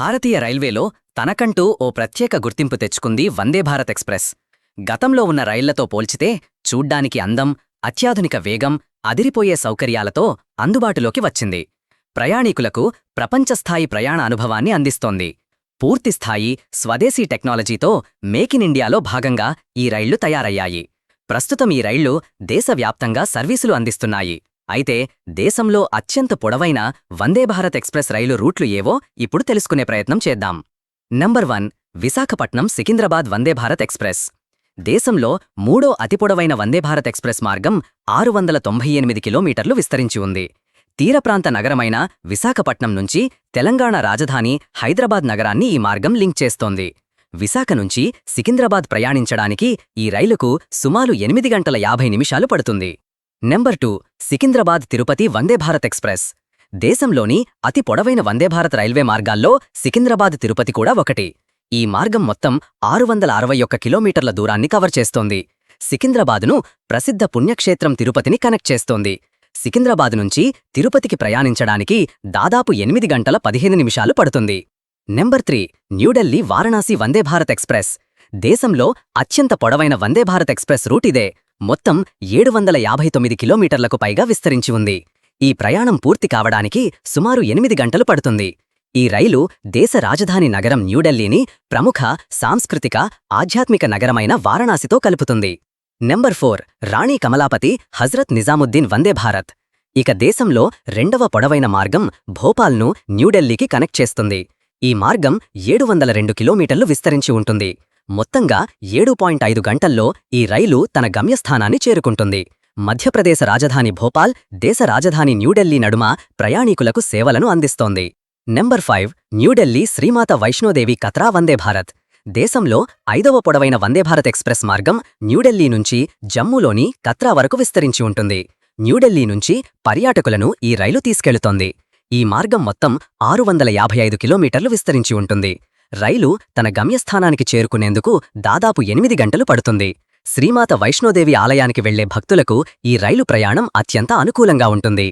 భారతీయ రైల్వేలో తనకంటూ ఓ ప్రత్యేక గుర్తింపు తెచ్చుకుంది వందేభారత్ ఎక్స్ప్రెస్. గతంలో ఉన్న రైళ్లతో పోల్చితే చూడ్డానికి అందం, అత్యాధునిక వేగం, అదిరిపోయే సౌకర్యాలతో అందుబాటులోకి వచ్చింది. ప్రయాణీకులకు ప్రపంచస్థాయి ప్రయాణ అనుభవాన్ని అందిస్తోంది. పూర్తిస్థాయి స్వదేశీ టెక్నాలజీతో మేకిన్ ఇండియాలో భాగంగా ఈ రైళ్లు తయారయ్యాయి. ప్రస్తుతం ఈ రైళ్లు దేశవ్యాప్తంగా సర్వీసులు అందిస్తున్నాయి. అయితే దేశంలో అత్యంత పొడవైన వందేభారత్ ఎక్స్ప్రెస్ రైలు రూట్లు ఏవో ఇప్పుడు తెలుసుకునే ప్రయత్నం చేద్దాం. Number 1 Visakhapatnam Secunderabad Vande Bharat express. దేశంలో మూడో అతిపొడవైన వందేభారత్ ఎక్స్ప్రెస్ మార్గం 698 కిలోమీటర్లు విస్తరించి ఉంది. తీరప్రాంత నగరమైన విశాఖపట్నం నుంచి తెలంగాణ రాజధాని హైదరాబాద్ నగరాన్ని ఈ మార్గం లింక్ చేస్తోంది. విశాఖ నుంచి సికింద్రాబాద్ ప్రయాణించడానికి ఈ రైలుకు సుమారు 8 గంటల 50 నిమిషాలు పడుతుంది. Number 2 Secunderabad Tirupati Vande Bharat express. దేశంలోని అతి పొడవైన వందేభారత్ రైల్వే మార్గాల్లో సికింద్రాబాద్ తిరుపతి కూడా ఒకటి. ఈ మార్గం మొత్తం 661 కిలోమీటర్ల దూరాన్ని కవర్ చేస్తోంది. సికింద్రాబాదును ప్రసిద్ధ పుణ్యక్షేత్రం తిరుపతిని కనెక్ట్ చేస్తోంది. సికింద్రాబాద్ నుంచి తిరుపతికి ప్రయాణించడానికి దాదాపు 8 గంటల 15 నిమిషాలు పడుతుంది. Number 3 New Delhi Varanasi Vande Bharat express. దేశంలో అత్యంత పొడవైన వందేభారత్ ఎక్స్ప్రెస్ రూట్ ఇదే. మొత్తం 759 కిలోమీటర్లకు పైగా విస్తరించి ఉంది. ఈ ప్రయాణం పూర్తి కావడానికి సుమారు 8 గంటలు పడుతుంది. ఈ రైలు దేశ రాజధాని నగరం న్యూఢిల్లీని ప్రముఖ సాంస్కృతిక, ఆధ్యాత్మిక నగరమైన వారణాసితో కలుపుతుంది. నెంబర్ 4 రాణి కమలాపతి హజ్రత్ నిజాముద్దీన్ వందేభారత్. ఇక దేశంలో రెండవ పొడవైన మార్గం భోపాల్ను న్యూఢిల్లీకి కనెక్ట్ చేస్తుంది. ఈ మార్గం 702 కిలోమీటర్లు విస్తరించి ఉంటుంది. మొత్తంగా 7.5 గంటల్లో ఈ రైలు తన గమ్యస్థానాన్ని చేరుకుంటుంది. మధ్యప్రదేశ్ రాజధాని భోపాల్, దేశ రాజధాని న్యూఢిల్లీ నడుమ ప్రయాణీకులకు సేవలను అందిస్తోంది. నెంబర్ 5 న్యూఢిల్లీ శ్రీమాత వైష్ణోదేవి కత్రా వందేభారత్. దేశంలో 5వ పొడవైన వందేభారత్ ఎక్స్ప్రెస్ మార్గం న్యూఢిల్లీ నుంచి జమ్మూలోని కత్రా వరకు విస్తరించి ఉంటుంది. న్యూఢిల్లీ నుంచి పర్యాటకులను ఈ రైలు తీసుకెళుతోంది. ఈ మార్గం మొత్తం 655 కిలోమీటర్లు విస్తరించి ఉంటుంది. రైలు తన గమ్యస్థానానికి చేరుకునేందుకు దాదాపు 8 గంటలు పడుతుంది. శ్రీమాత వైష్ణోదేవి ఆలయానికి వెళ్లే భక్తులకు ఈ రైలు ప్రయాణం అత్యంత అనుకూలంగా ఉంటుంది.